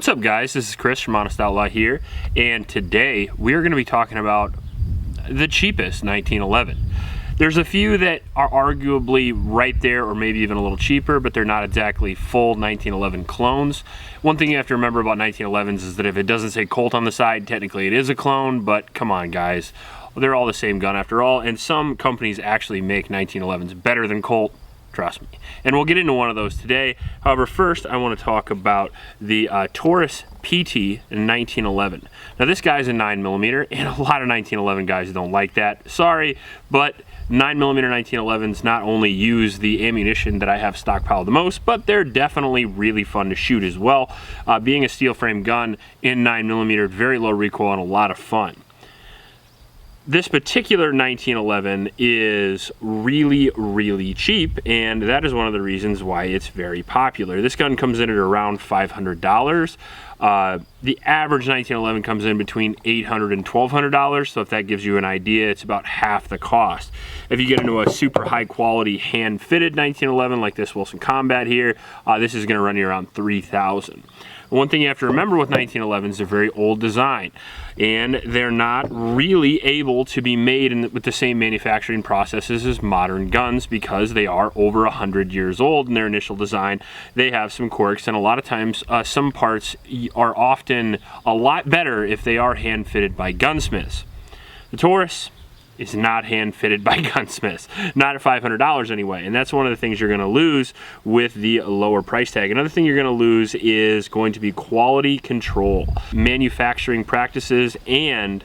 What's up, guys? This is Chris from Honest Outlaw here, and today we are going to be talking about the cheapest 1911. There's a few that are arguably right there or maybe even a little cheaper, but they're not exactly full 1911 clones. One thing you have to remember about 1911s is that if it doesn't say Colt on the side, technically it is a clone, but come on, guys. They're all the same gun after all, and some companies actually make 1911s better than Colt. Trust me. And we'll get into one of those today. However, first I want to talk about the Taurus PT in 1911. Now this guy's a 9mm, and a lot of 1911 guys don't like that. Sorry, but 9mm 1911s not only use the ammunition that I have stockpiled the most, but they're definitely really fun to shoot as well. Being a steel frame gun in 9mm, very low recoil and a lot of fun. This particular 1911 is really cheap, and that is one of the reasons why it's very popular. This gun comes in at around $500. The average 1911 comes in between $800 and $1,200, so if that gives you an idea, it's about half the cost. If you get into a super high quality hand-fitted 1911 like this Wilson Combat here, this is going to run you around $3,000. One thing you have to remember with 1911s, they're very old design, and they're not really able to be made with the same manufacturing processes as modern guns because they are over 100 years old in their initial design. They have some quirks, and a lot of times some parts are often a lot better if they are hand-fitted by gunsmiths. The Taurus is not hand-fitted by gunsmiths, not at $500 anyway, and that's one of the things you're going to lose with the lower price tag. Another thing you're going to lose is going to be quality control, manufacturing practices, and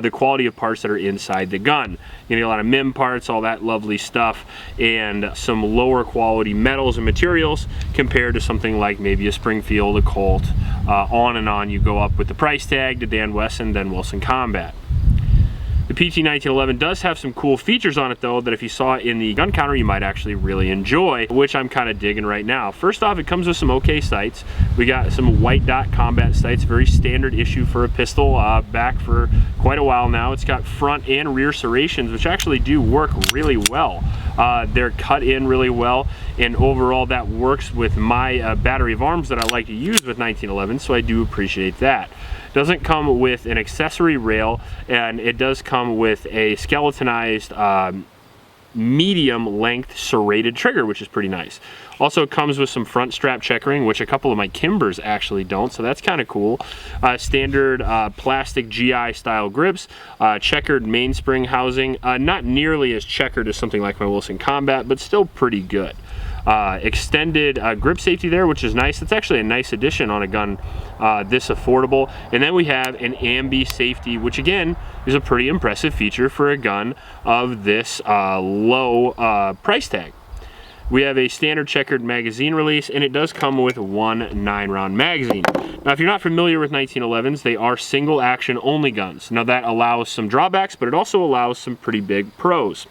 the quality of parts that are inside the gun. You need a lot of MIM parts, all that lovely stuff, and some lower quality metals and materials compared to something like maybe a Springfield, a Colt, on and on you go up with the price tag to Dan Wesson, then Wilson Combat. The PT 1911 does have some cool features on it though that if you saw it in the gun counter you might actually really enjoy, which I'm kind of digging right now. First off, it comes with some okay sights. We got some white dot combat sights, very standard issue for a pistol, back for quite a while now. It's got front and rear serrations which actually do work really well. They're cut in really well, and overall that works with my battery of arms that I like to use with 1911, so I do appreciate that. Doesn't come with an accessory rail, and it does come with a skeletonized medium length serrated trigger, which is pretty nice. Also comes with some front strap checkering, which a couple of my Kimbers actually don't, so that's kind of cool. Standard plastic GI style grips, checkered mainspring housing, not nearly as checkered as something like my Wilson Combat, but still pretty good. Extended grip safety there, which is nice. It's actually a nice addition on a gun this affordable. And then we have an ambi safety, which again is a pretty impressive feature for a gun of this low price tag. We have a standard checkered magazine release, and it does come with one 9-round magazine. Now, if you're not familiar with 1911s, they are single action only guns. Now that allows some drawbacks, but it also allows some pretty big pros.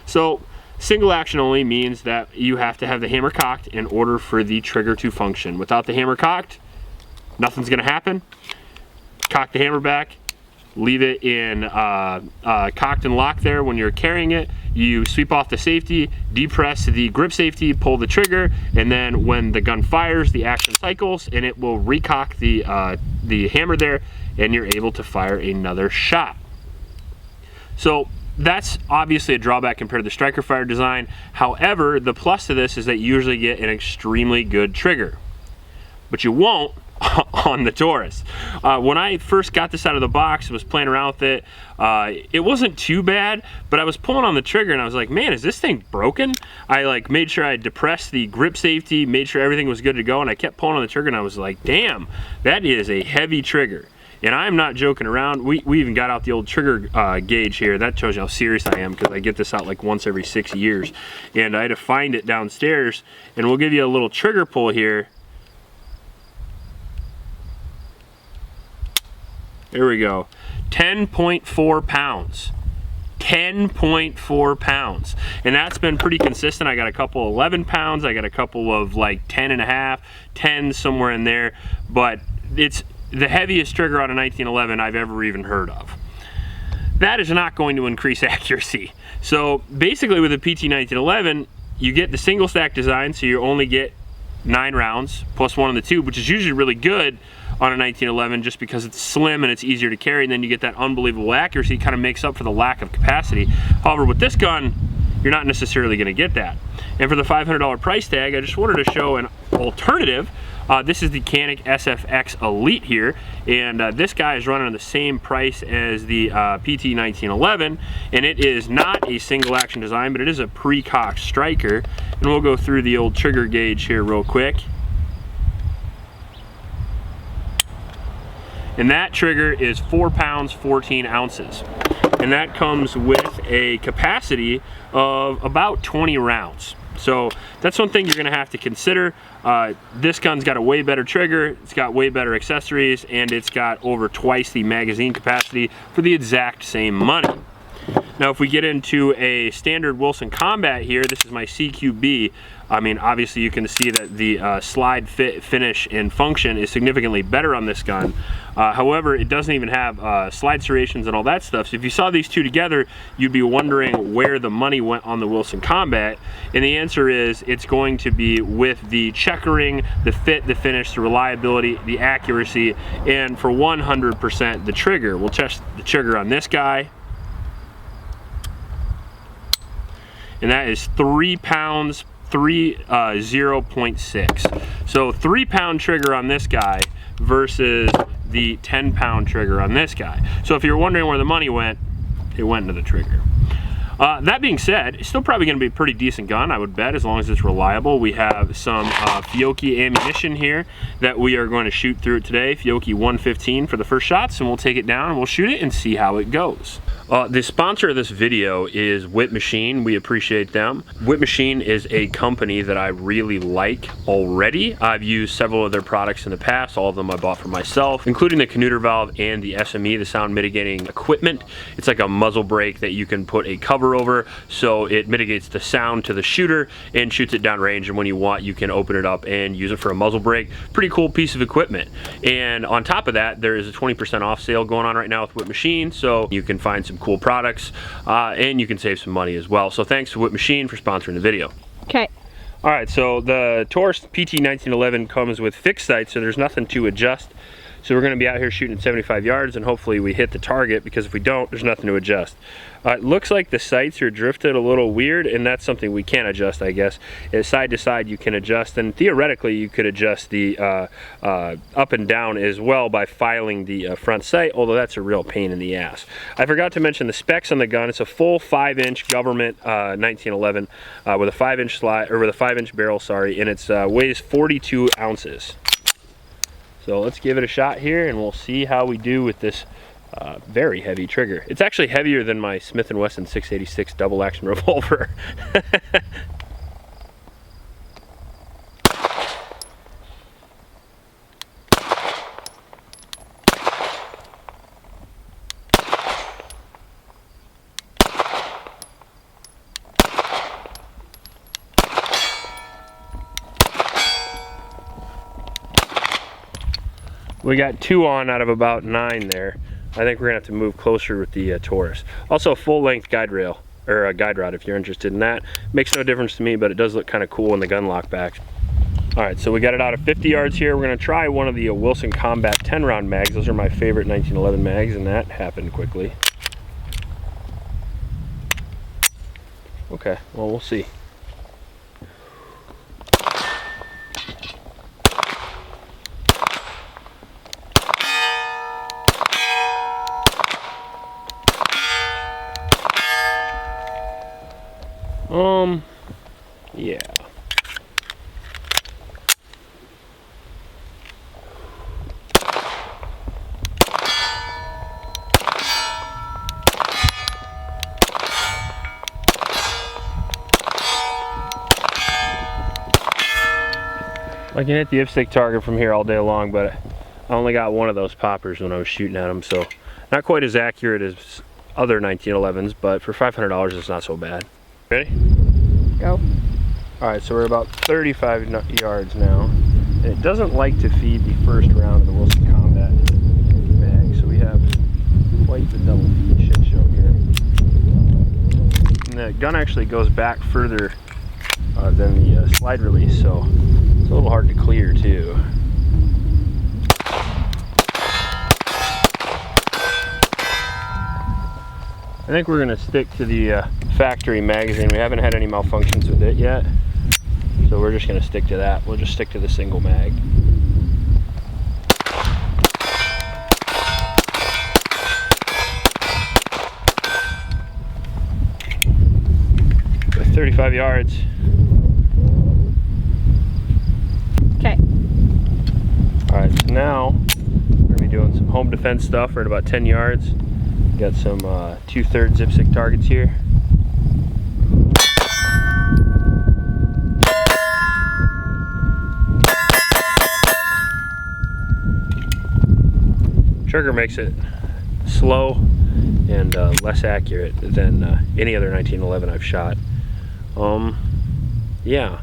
So single action only means that you have to have the hammer cocked in order for the trigger to function. Without the hammer cocked, nothing's going to happen. Cock the hammer back, leave it in cocked and locked there when you're carrying it. You sweep off the safety, depress the grip safety, pull the trigger, and then when the gun fires, the action cycles, and it will recock the hammer there, and you're able to fire another shot. So that's obviously a drawback compared to the striker fire design. However, the plus to this is that you usually get an extremely good trigger, but you won't on the Taurus. When I first got this out of the box, was playing around with it, it wasn't too bad, but I was pulling on the trigger and I was like, man, is this thing broken? I made sure I depressed the grip safety, made sure everything was good to go, and I kept pulling on the trigger and I was like, damn, that is a heavy trigger. And I'm not joking around. We even got out the old trigger gauge here. That shows you how serious I am, because I get this out like once every 6 years. And I had to find it downstairs, and we'll give you a little trigger pull here. There we go. 10.4 pounds. 10.4 pounds. And that's been pretty consistent. I got a couple 11 pounds. I got a couple of like 10 and a half, 10, somewhere in there. But it's the heaviest trigger on a 1911 I've ever even heard of. That is not going to increase accuracy. So basically with a PT 1911, you get the single stack design, so you only get 9 rounds plus 1 in the tube, which is usually really good on a 1911 just because it's slim and it's easier to carry, and then you get that unbelievable accuracy. It kind of makes up for the lack of capacity. However, with this gun, you're not necessarily going to get that. And for the $500 price tag, I just wanted to show an alternative. This is the Canik SFX Elite here, and this guy is running on the same price as the PT 1911, and it is not a single action design, but it is a pre-cocked striker. And we'll go through the old trigger gauge here real quick. And that trigger is 4 pounds 14 ounces, and that comes with a capacity of about 20 rounds. So that's one thing you're going to have to consider. This gun's got a way better trigger, it's got way better accessories, and it's got over twice the magazine capacity for the exact same money. Now, if we get into a standard Wilson Combat here, this is my CQB. I mean, obviously you can see that the slide fit, finish, and function is significantly better on this gun. However, it doesn't even have slide serrations and all that stuff. So if you saw these two together, you'd be wondering where the money went on the Wilson Combat. And the answer is it's going to be with the checkering, the fit, the finish, the reliability, the accuracy, and for 100% the trigger. We'll test the trigger on this guy. And that is 3 pounds 0.6. So 3 pound trigger on this guy versus the 10 pound trigger on this guy. So if you're wondering where the money went, it went into the trigger. That being said, it's still probably going to be a pretty decent gun, I would bet, as long as it's reliable. We have some Fiocchi ammunition here that we are going to shoot through it today. Fiocchi 115 for the first shots, and we'll take it down and we'll shoot it and see how it goes. The sponsor of this video is Whip Machine. We appreciate them. Whip Machine is a company that I really like already. I've used several of their products in the past. All of them I bought for myself, including the Canuter valve and the SME, the sound mitigating equipment. It's like a muzzle brake that you can put a cover over, so it mitigates the sound to the shooter and shoots it down range, and when you want, you can open it up and use it for a muzzle brake. Pretty cool piece of equipment. And on top of that, there is a 20% off sale going on right now with Whip Machine, so you can find some cool products and you can save some money as well. So thanks to Whip Machine for sponsoring the video. Okay. All right, so the Taurus PT 1911 comes with fixed sights, so there's nothing to adjust. So we're going to be out here shooting at 75 yards, and hopefully we hit the target, because if we don't, there's nothing to adjust. It looks like the sights are drifted a little weird, and that's something we can adjust, I guess. Side to side you can adjust, and theoretically you could adjust the up and down as well by filing the front sight, although that's a real pain in the ass. I forgot to mention the specs on the gun. It's a full 5-inch government 1911 with a 5-inch slide, or with a 5-inch barrel, sorry, and it weighs 42 ounces. So let's give it a shot here and we'll see how we do with this very heavy trigger. It's actually heavier than my Smith & Wesson 686 double action revolver. We got 2 on out of about 9 there. I think we're gonna have to move closer with the Taurus. Also, full length guide rail, or a guide rod if you're interested in that. Makes no difference to me, but it does look kind of cool in the gun lock back. All right, so we got it out of 50 yards here. We're gonna try one of the Wilson Combat 10 round mags. Those are my favorite 1911 mags, and that happened quickly. Okay, well, we'll see. Yeah. I can hit the dipstick target from here all day long, but I only got one of those poppers when I was shooting at them, so not quite as accurate as other 1911s, but for $500 it's not so bad. Ready? Go. Alright, so we're about 35 yards now, and it doesn't like to feed the first round of the Wilson Combat mag, so we have quite the double feed shit show here. And the gun actually goes back further than the slide release, so it's It's a little hard to clear too. I think we're gonna stick to the factory magazine. We haven't had any malfunctions with it yet, so we're just gonna stick to that. We'll just stick to the single mag. With 35 yards. Okay. All right, so now we're gonna be doing some home defense stuff. We're at about 10 yards. Got some 2/3 Zipstick targets here. Trigger makes it slow and less accurate than any other 1911 I've shot. Yeah,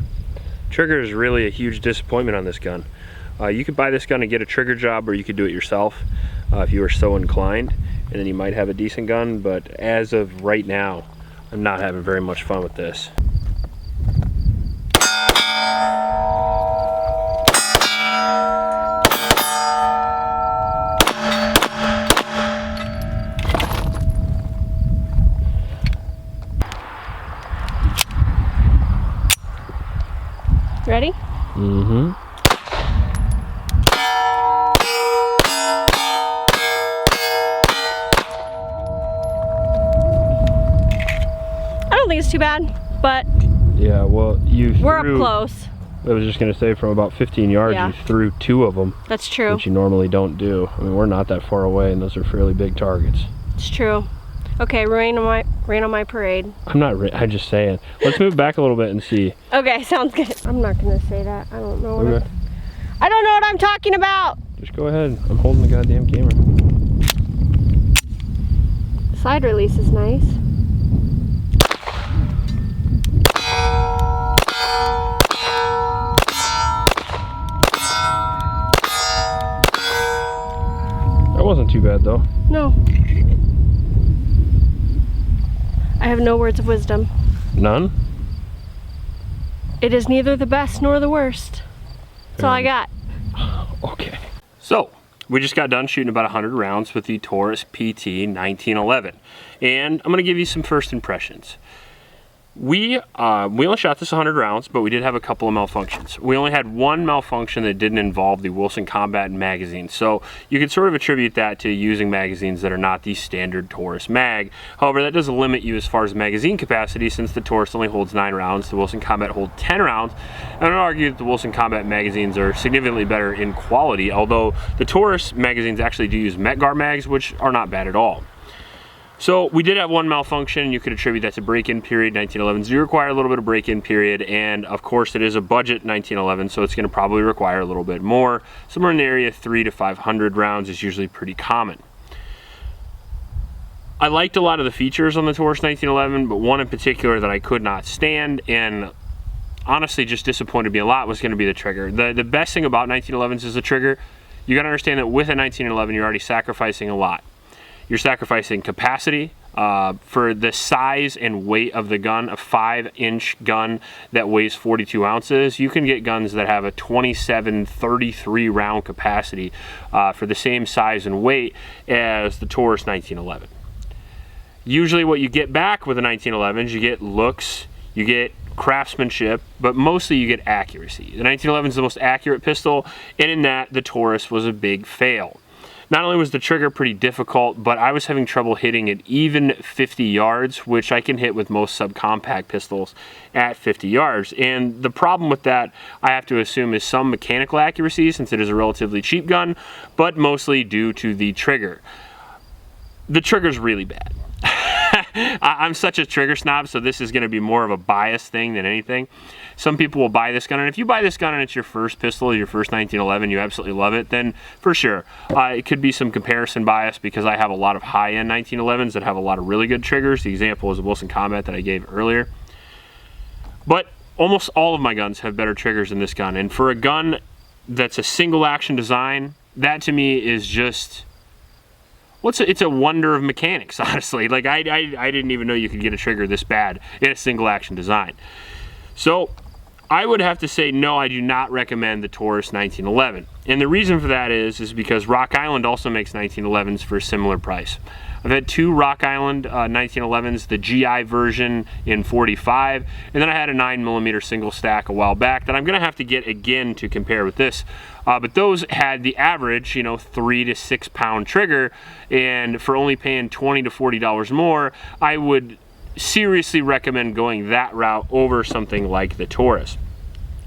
trigger is really a huge disappointment on this gun. You could buy this gun and get a trigger job, or you could do it yourself if you were so inclined, and then you might have a decent gun, but as of right now, I'm not having very much fun with this. Ready? Mm-hmm. I don't think it's too bad, but Yeah, well, we're up close. I was just gonna say, from about 15 yards, Yeah. you threw 2 of them. That's true. Which you normally don't do. I mean, we're not that far away, and those are fairly big targets. It's true. Okay, rain on my parade. I'm just saying. Let's move back a little bit and see. Okay, sounds good. I'm not gonna say that. I don't know what Okay. I don't know what I'm talking about. Just go ahead. I'm holding the goddamn camera. Side release is nice. That wasn't too bad though. No. I have no words of wisdom. None? It is neither the best nor the worst. That's all I got. Okay. So, we just got done shooting about 100 rounds with the Taurus PT 1911. And I'm going to give you some first impressions. We only shot this 100 rounds, but we did have a couple of malfunctions. We only had one malfunction that didn't involve the Wilson Combat magazine, so you could sort of attribute that to using magazines that are not the standard Taurus mag. However, that doesn't limit you as far as magazine capacity, since the Taurus only holds 9 rounds, the Wilson Combat holds 10 rounds, and I would argue that the Wilson Combat magazines are significantly better in quality, although the Taurus magazines actually do use Metgar mags, which are not bad at all. So we did have one malfunction. You could attribute that to break-in period. 1911s do require a little bit of break-in period, and of course it is a budget 1911, so it's going to probably require a little bit more. Somewhere in the area of 300 to 500 rounds is usually pretty common. I liked a lot of the features on the Taurus 1911, but one in particular that I could not stand, and honestly just disappointed me a lot, was going to be the trigger. The best thing about 1911s is the trigger. You got to understand that with a 1911 you're already sacrificing a lot. You're sacrificing capacity for the size and weight of the gun. A 5-inch gun that weighs 42 ounces, you can get guns that have a 27, 33 round capacity for the same size and weight as the Taurus 1911. Usually what you get back with the 1911s, you get looks, you get craftsmanship, but mostly you get accuracy. The 1911 is the most accurate pistol, and in that the Taurus was a big fail. Not only was the trigger pretty difficult, but I was having trouble hitting at even 50 yards, which I can hit with most subcompact pistols at 50 yards. And the problem with that, I have to assume, is some mechanical accuracy, since it is a relatively cheap gun, but mostly due to the trigger. The trigger's really bad. I'm such a trigger snob, so this is going to be more of a bias thing than anything. Some people will buy this gun, and if you buy this gun and it's your first pistol, your first 1911, you absolutely love it, then for sure. It could be some comparison bias, because I have a lot of high-end 1911s that have a lot of really good triggers. The example is the Wilson Combat that I gave earlier. But almost all of my guns have better triggers than this gun, and for a gun that's a single-action design, that to me is just... it's a wonder of mechanics, honestly. Like, I didn't even know you could get a trigger this bad in a single action design. So I would have to say no, I do not recommend the Taurus 1911. And the reason for that is because Rock Island also makes 1911s for a similar price. I've had 2 Rock Island 1911s, the GI version in 45, and then I had a 9mm single stack a while back that I'm gonna have to get again to compare with this. But those had the average, 3 to 6 pound trigger, and for only paying $20 to $40 more, I would seriously recommend going that route over something like the Taurus.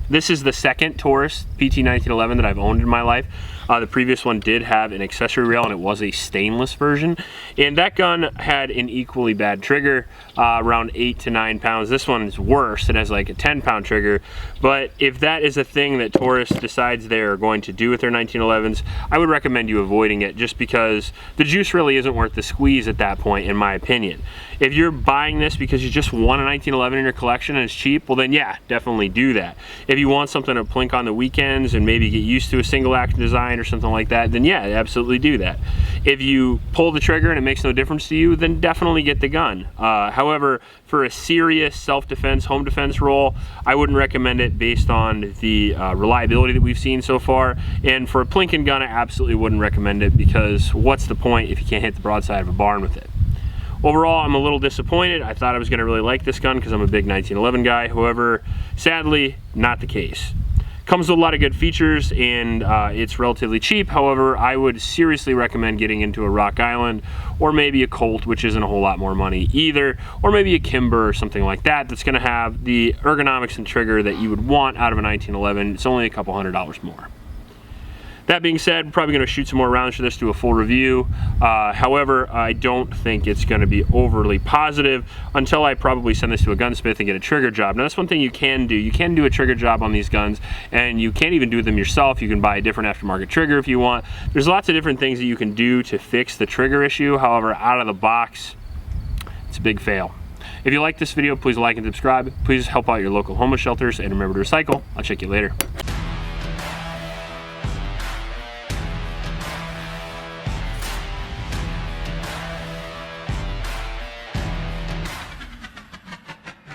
This is the second Taurus PT 1911 that I've owned in my life. The previous one did have an accessory rail, and it was a stainless version. And that gun had an equally bad trigger, around 8 to 9 pounds. This one is worse. It has like a 10-pound trigger. But if that is a thing that Taurus decides they're going to do with their 1911s, I would recommend you avoiding it, just because the juice really isn't worth the squeeze at that point, in my opinion. If you're buying this because you just want a 1911 in your collection and it's cheap, well then yeah, definitely do that. If you want something to plink on the weekends and maybe get used to a single action design or something like that, then yeah, absolutely do that. If you pull the trigger and it makes no difference to you, then definitely get the gun. However, for a serious self-defense, home defense role, I wouldn't recommend it based on the reliability that we've seen so far. And for a plinking gun, I absolutely wouldn't recommend it, because what's the point if you can't hit the broadside of a barn with it? Overall, I'm a little disappointed. I thought I was going to really like this gun because I'm a big 1911 guy. However, sadly, not the case. Comes with a lot of good features, and it's relatively cheap. However, I would seriously recommend getting into a Rock Island, or maybe a Colt, which isn't a whole lot more money either, or maybe a Kimber or something like that that's going to have the ergonomics and trigger that you would want out of a 1911. It's only a couple $100 more. That being said, I'm probably going to shoot some more rounds for this, do a full review. However, I don't think it's going to be overly positive until I probably send this to a gunsmith and get a trigger job. Now, that's one thing you can do. You can do a trigger job on these guns, and you can't even do them yourself. You can buy a different aftermarket trigger if you want. There's lots of different things that you can do to fix the trigger issue. However, out of the box, it's a big fail. If you like this video, please like and subscribe. Please help out your local homeless shelters, and remember to recycle. I'll check you later.